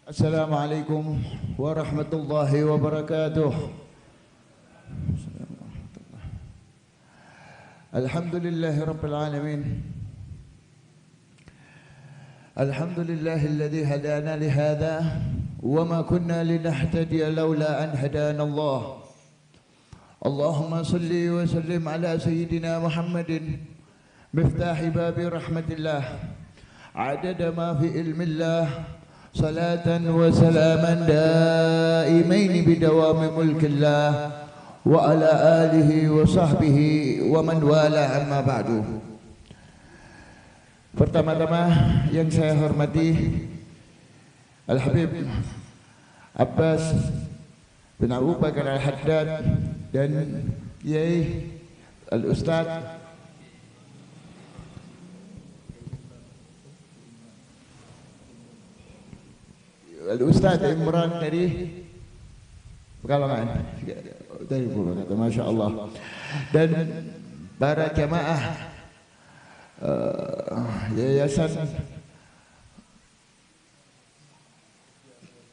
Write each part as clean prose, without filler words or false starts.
Assalamualaikum warahmatullahi wabarakatuh. Alhamdulillahi rabbil alamin. Alhamdulillahilladzi hadana lihadza wa ma kunna linahtadiya laula an hadana Allah. Allahumma salli wa sallim ala sayyidina Muhammadin miftahi babi rahmatillah adada ma fi ilmillah صلاة وسلاما دائمين بدوام ملك الله وعلى آله وصحبه ومن والاه أما بعد. Pertama-tama yang saya hormati Al-Habib Abbas bin Abu Bakar Al-Haddad dan Kiai Al-Ustaz Al-Ustaz Imran dari Pekalongan dari Purwokerto, Masya Allah, dan para jamaah Yayasan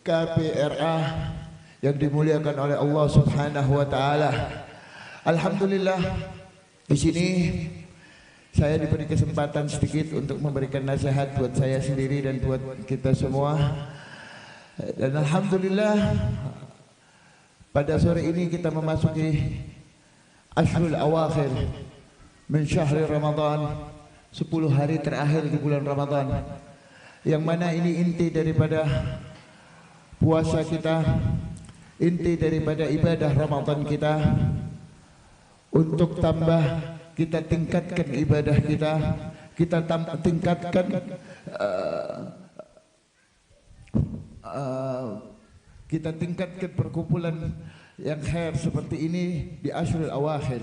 KPRA yang dimuliakan oleh Allah Subhanahu wa taala. Alhamdulillah, di sini saya diberi kesempatan sedikit untuk memberikan nasihat buat saya sendiri dan buat kita semua. Dan alhamdulillah pada sore ini kita memasuki Ashrul Awakhir min syahri Ramadan, 10 hari terakhir di bulan Ramadan, yang mana ini inti daripada puasa kita, inti daripada ibadah Ramadan kita. Untuk tambah kita tingkatkan ibadah kita tingkatkan kita tingkatkan perkumpulan yang khair seperti ini di Ashrul Awakhir.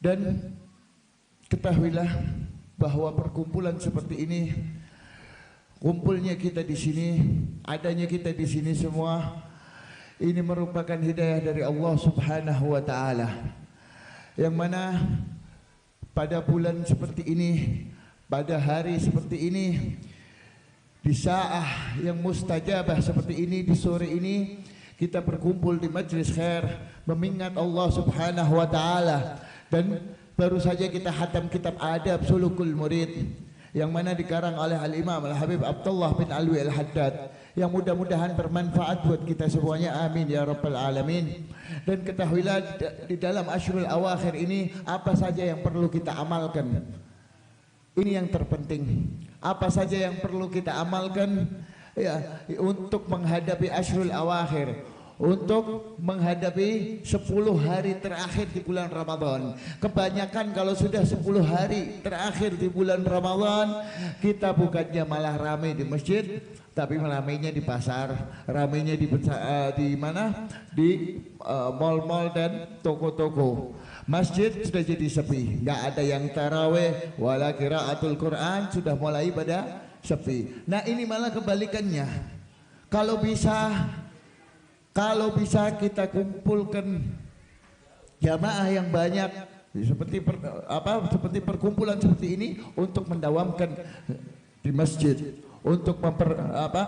Dan ketahuilah bahwa perkumpulan seperti ini, kumpulnya kita di sini, adanya kita di sini semua, ini merupakan hidayah dari Allah Subhanahu wa taala. Yang mana pada bulan seperti ini, pada hari seperti ini, di saat yang mustajabah seperti ini, di sore ini kita berkumpul di majlis khair mengingat Allah Subhanahu wa taala. Dan baru saja kita khatam kitab Adab Sulukul Murid yang mana dikarang oleh Al-Imam Al-Habib Abdullah bin Alwi Al-Haddad, yang mudah-mudahan bermanfaat buat kita semuanya, amin ya rabbal alamin. Dan ketahuilah di dalam Ashrul Awakhir ini apa saja yang perlu kita amalkan. Ini yang terpenting. Apa saja yang perlu kita amalkan ya untuk menghadapi Ashrul Awakhir, untuk menghadapi 10 hari terakhir di bulan Ramadan. Kebanyakan kalau sudah 10 hari terakhir di bulan Ramadan, kita bukannya malah ramai di masjid, tapi ramainya di pasar, ramainya di mana? Di mal-mal dan toko-toko. Masjid sudah jadi sepi, nggak ada yang taraweh, wala qiraatul Quran, sudah mulai pada sepi. Nah ini malah kebalikannya. Kalau bisa kita kumpulkan jamaah yang banyak seperti perkumpulan seperti ini untuk mendawamkan di masjid, untuk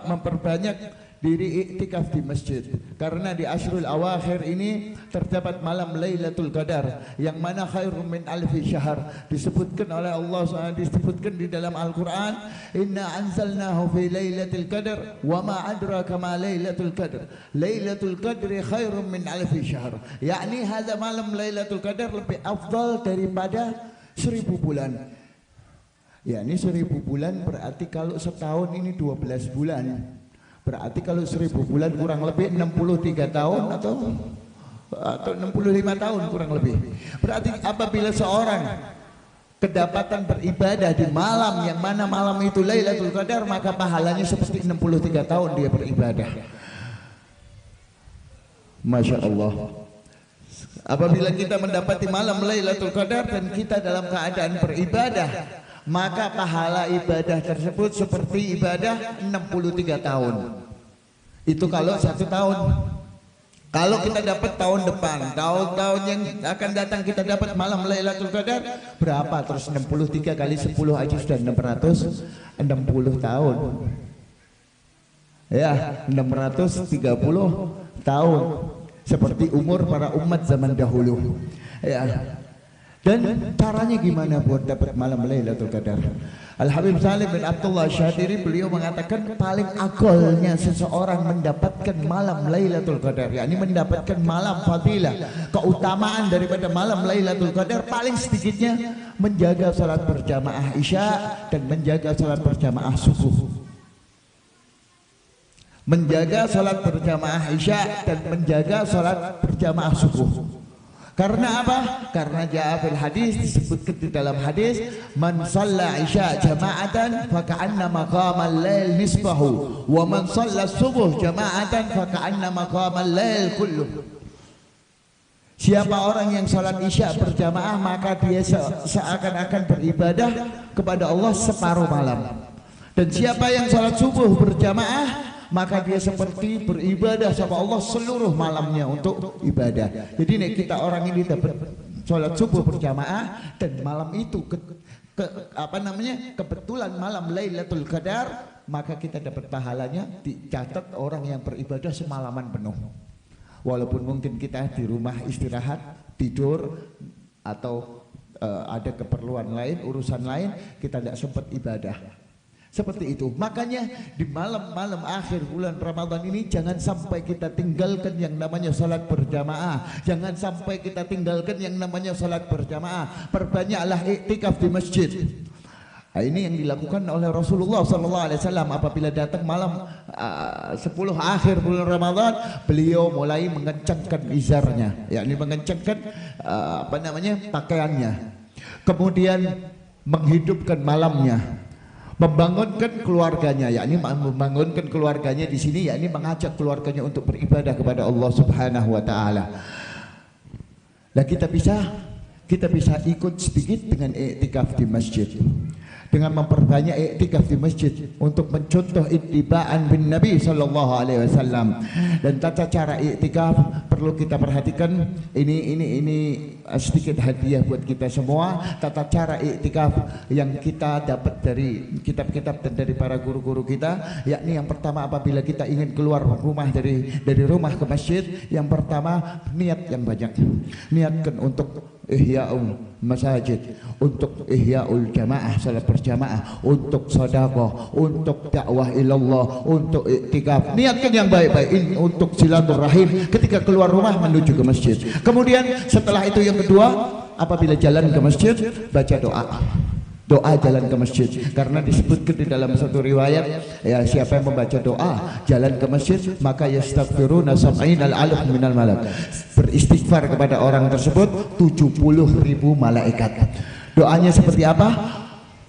memperbanyak diri iktikaf di masjid. Karena di Ashrul Awakhir ini terdapat malam Lailatul Qadar yang mana khairum min alfi syahr. Disebutkan oleh Allah SWT, disebutkan di dalam Al-Quran, inna anzalnahu fi Lailatul Qadar wa ma adraka ma Lailatul Qadar. Lailatul Qadri khairum min alfi syahr. Yakni hadza malam Lailatul Qadar lebih afdal daripada 1000 bulan. Ya, ini 1000 bulan berarti kalau setahun ini 12 bulan. Berarti kalau 1000 bulan kurang lebih 63 tahun atau 65 tahun kurang lebih. Berarti apabila seorang kedapatan beribadah di malam yang mana malam itu Lailatul Qadar, maka pahalanya seperti 63 tahun dia beribadah. Masya Allah. Apabila kita mendapati malam Lailatul Qadar dan kita dalam keadaan beribadah, maka pahala ibadah tersebut seperti ibadah 63 tahun. Itu kalau 1 tahun. Kalau kita dapat tahun depan, tahun-tahun yang akan datang kita dapat malam Lailatul Qadar, berapa? Terus 63 kali 10 aja sudah 660 tahun. Ya, 630 tahun seperti umur para umat zaman dahulu. Ya. Dan caranya gimana buat dapat malam Lailatul Qadar? Al-Habib Salim bin Abdullah Syadiri beliau mengatakan paling akolnya seseorang mendapatkan malam Lailatul Qadar, yakni mendapatkan malam fadilah, keutamaan daripada malam Lailatul Qadar paling sedikitnya menjaga salat berjamaah Isya dan menjaga salat berjamaah subuh. Menjaga salat berjamaah Isya dan menjaga salat berjamaah subuh. Karena apa? Karena jaa fil hadis, disebutkan di dalam hadis, man shalla isya jama'atan fa ka'anna maqamal lail nisfahu wa man shalla subuh jama'atan fa ka'anna maqamal lail kulluh. Siapa orang yang salat isya berjamaah maka dia seakan-akan beribadah kepada Allah separuh malam. Dan siapa yang salat subuh berjamaah maka dia seperti beribadah sama Allah seluruh malamnya untuk ibadah. Jadi nih kita orang ini dapat sholat subuh berjamaah dan malam itu kebetulan malam Lailatul Qadar, maka kita dapat pahalanya dicatat orang yang beribadah semalaman penuh. Walaupun mungkin kita di rumah istirahat, tidur atau ada keperluan lain, urusan lain, kita tidak sempat ibadah. Seperti itu. Makanya di malam-malam akhir bulan Ramadan ini jangan sampai kita tinggalkan yang namanya salat berjamaah. Jangan sampai kita tinggalkan yang namanya salat berjamaah. Perbanyaklah iktikaf di masjid. Nah, ini yang dilakukan oleh Rasulullah SAW apabila datang malam 10 akhir bulan Ramadan, beliau mulai mengencangkan izarnya, yakni mengencangkan pakaiannya. Kemudian menghidupkan malamnya. Membangunkan keluarganya, yakni membangunkan keluarganya di sini, yakni mengajak keluarganya untuk beribadah kepada Allah Subhanahu wa taala. Nah, kita bisa ikut sedikit dengan iktikaf di masjid. Dengan memperbanyak iktikaf di masjid untuk mencontoh ittiba'an bin Nabi sallallahu alaihi wasallam. Dan tata cara iktikaf perlu kita perhatikan. Ini sedikit hadiah buat kita semua. Tata cara iktikaf yang kita dapat dari kitab-kitab dan dari para guru-guru kita, yakni yang pertama apabila kita ingin keluar rumah dari rumah ke masjid, yang pertama niat yang banyak. Niatkan untuk ihya'ul masajid, untuk ihya'ul jamaah, salat berjamaah, untuk sedekah, untuk dakwah ilallah, untuk iktikaf. Niatkan yang baik-baik untuk silaturahim ketika keluar rumah menuju ke masjid. Kemudian setelah itu yang kedua, apabila jalan ke masjid, baca doa. Doa jalan ke masjid, karena disebutkan di dalam satu riwayat, ya, siapa yang membaca doa jalan ke masjid maka yastaghfiruna sab'inal alaf minal malak, beristighfar kepada orang tersebut 70.000 malaikat. Doanya seperti apa?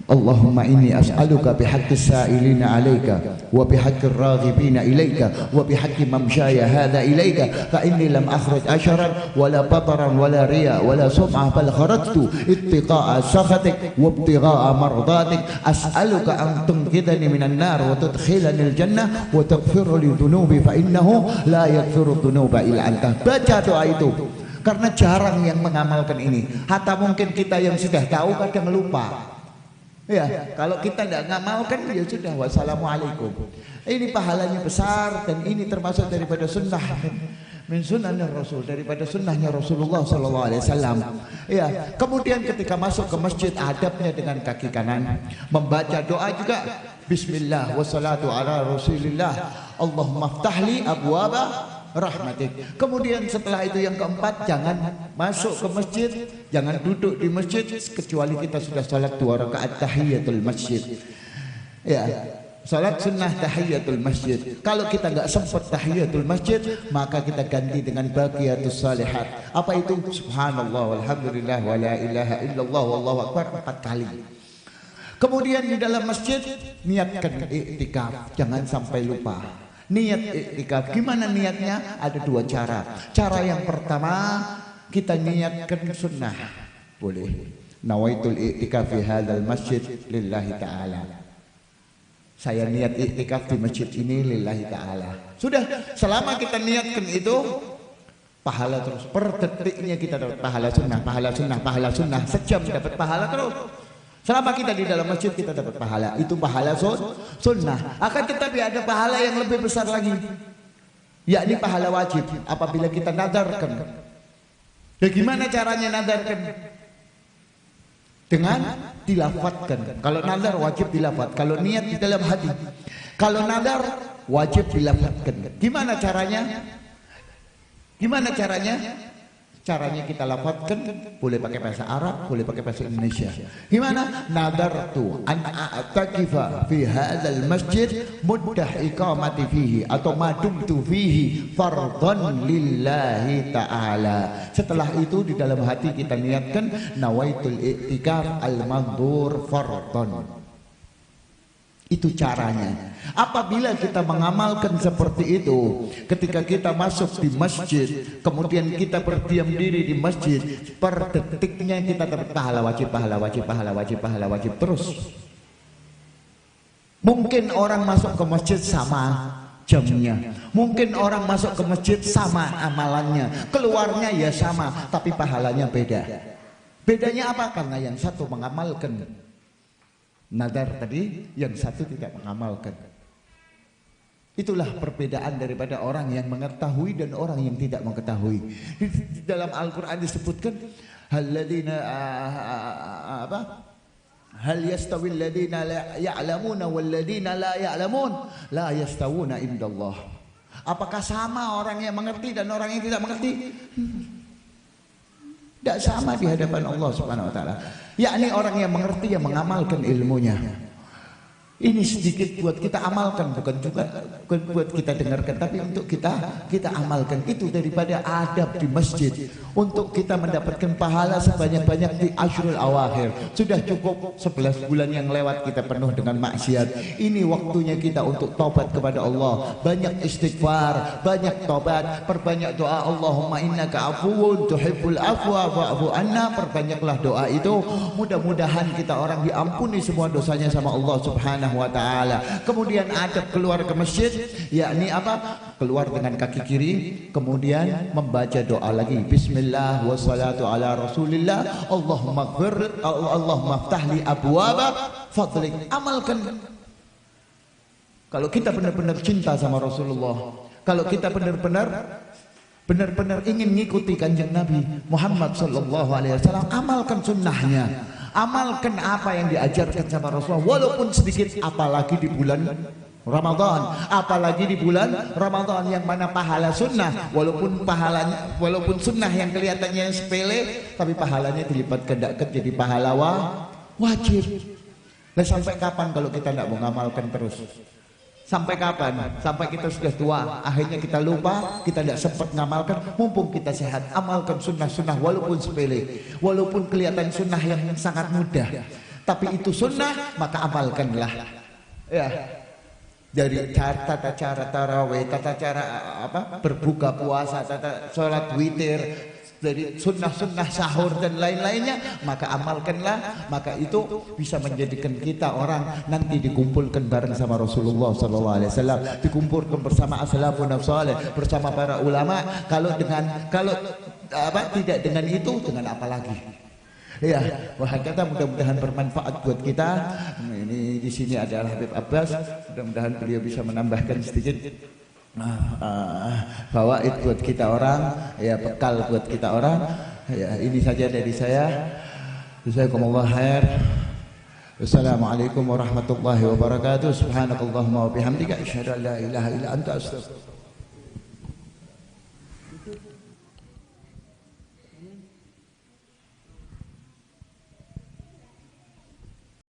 Allahumma inni as'aluka bihaqqis sa'ilina 'alaika wa bihaqqir raghibina ilaika wa bihaqqi mamshaya hadha ilaika fa inni lam akhruj asharan wala bataran wala riya wala sum'ah bal kharajtu ittiqa'a sakhatik wa ibtigha'a mardatik as'aluka an tunqidhani minan nar wa tudkhilani al jannah wa taghfir li dhunubi fa innahu la yaghfiru dhunuba illa anta. Baca doa itu, karena jarang yang mengamalkan ini. Hatta mungkin kita yang sudah tahu kadang lupa. Ya, kalau kita tidak ngamalkan ya sudah, wassalamualaikum. Ini pahalanya besar dan ini termasuk daripada sunnah min sunnahnya Rasul, daripada sunnahnya Rasulullah SAW. Ya, kemudian ketika masuk ke masjid, adabnya dengan kaki kanan, membaca doa juga. Bismillah wassalatu ala Rasulillah. Allahumma ftahli abwaba rahmatik. Kemudian setelah itu yang keempat, jangan masuk ke masjid, jangan duduk di masjid kecuali kita sudah salat 2 rakaat tahiyatul masjid. Ya, salat sunnah tahiyatul masjid. Kalau kita nggak sempat tahiyatul masjid, maka kita ganti dengan baqiyatus salihat. Apa itu? Subhanallah walhamdulillah wa la ilaha illallah wallahu akbar 4 kali. Kemudian di dalam masjid niatkan iktikaf, jangan sampai lupa. Niat iktikaf, gimana niatnya? Ada 2 cara. Cara yang pertama, kita niatkan sunnah. Boleh. Nawaitul iktikaf fi hadzal masjid lillahi ta'ala. Saya niat iktikaf di masjid ini lillahi ta'ala. Sudah, selama kita niatkan itu, pahala terus. Per detiknya kita dapat pahala sunnah, pahala sunnah, pahala sunnah. Sejam dapat pahala terus. Selama kita di dalam masjid kita dapat pahala. Itu pahala sunnah. Akan tetapi ada pahala yang lebih besar lagi, yakni pahala wajib apabila kita nadarkan. Dan gimana caranya nadarkan? Dengan dilafadzkan. Kalau nadar wajib dilafadz. Kalau niat di dalam hati. Kalau nadar wajib dilafadzkan. Gimana caranya? Gimana caranya? Caranya kita lafadzkan, boleh pakai bahasa Arab, boleh pakai bahasa Indonesia. Gimana? Nadartu an a'takifa fi hadzal masjid muddah iqamati fihi atau madumtu fihi fardhan lillahi ta'ala. Setelah itu di dalam hati kita niatkan nawaitul i'tikaf al-mandhur fardhan. Itu caranya. Apabila kita mengamalkan seperti itu, ketika kita masuk di masjid, kemudian kita berdiam diri di masjid, per detiknya kita dapat pahala wajib, pahala wajib, pahala wajib, pahala wajib terus. Mungkin orang masuk ke masjid sama jamnya, mungkin orang masuk ke masjid sama amalannya, keluarnya ya sama, tapi pahalanya beda. Bedanya apa? Karena yang satu mengamalkan nadar tadi, yang satu tidak mengamalkan. Itulah perbedaan daripada orang yang mengetahui dan orang yang tidak mengetahui. Di dalam Al-Quran disebutkan hal yastawil ladina ya'lamuna wal ladina la ya'lamun la yastawuna indallah. Apakah sama orang yang mengerti dan orang yang tidak mengerti? Tidak sama di hadapan Allah Subhanahu wa taala. Yakni orang yang mengerti, yang mengamalkan ilmunya. Ini sedikit buat kita amalkan, bukan buat kita dengarkan, tapi untuk kita amalkan. Itu daripada adab di masjid, untuk kita mendapatkan pahala sebanyak-banyak di Ashrul Awakhir. Sudah cukup 11 bulan yang lewat kita penuh dengan maksiat. Ini waktunya kita untuk taubat kepada Allah. Banyak istighfar, banyak taubat, perbanyak doa. Allahumma innaka afuwun tuhibbul afwa fa'fu anna. Perbanyaklah doa itu. Mudah-mudahan kita orang diampuni semua dosanya sama Allah Subhanahu wa ta'ala. Kemudian adab keluar ke masjid, yakni apa? Keluar dengan kaki kiri, kemudian membaca doa lagi. Bismillah wassalatu ala rasulillah. Allahumma ghfir, Allahumma ftahli abwaba fadlik. Amalkan. Kalau kita benar-benar cinta sama Rasulullah, kalau kita benar-benar ingin mengikuti kanjeng Nabi Muhammad sallallahu alaihi wasallam, amalkan sunnahnya. Amalkan apa yang diajarkan sama Rasulullah, walaupun sedikit, apalagi di bulan Ramadan, apalagi di bulan Ramadan yang mana pahala sunnah, walaupun sunnah yang kelihatannya sepele, tapi pahalanya dilipat gandakan jadi pahala wajib. Nah, sampai kapan kalau kita tidak mengamalkan terus? Sampai kapan? Sampai kita sudah tua, akhirnya kita lupa, kita tidak sempat ngamalkan. Mumpung kita sehat, amalkan sunnah-sunnah walaupun sepele, walaupun kelihatan sunnah yang sangat mudah, tapi itu sunnah, maka amalkanlah. Ya, dari tata cara tarawih, tata cara berbuka puasa, tata sholat witir, dari sunnah-sunnah sahur dan lain-lainnya, maka amalkanlah. Maka itu bisa menjadikan kita orang nanti dikumpulkan bareng sama Rasulullah SAW, dikumpulkan bersama as-salafun salih, bersama para ulama. Kalau tidak dengan itu, dengan apa lagi? Ya, wahai kata, mudah-mudahan bermanfaat buat kita. Ini di sini adalah Habib Abbas, mudah-mudahan beliau bisa menambahkan sedikit fawaid buat kita orang, ya, bekal buat kita orang. Ya, ini saja dari saya. Jazakumullah khair. Wassalamualaikum warahmatullahi wabarakatuh. Subhanakallahumma wa bihamdika asyhadu an la ilaha illa anta astaghfiruka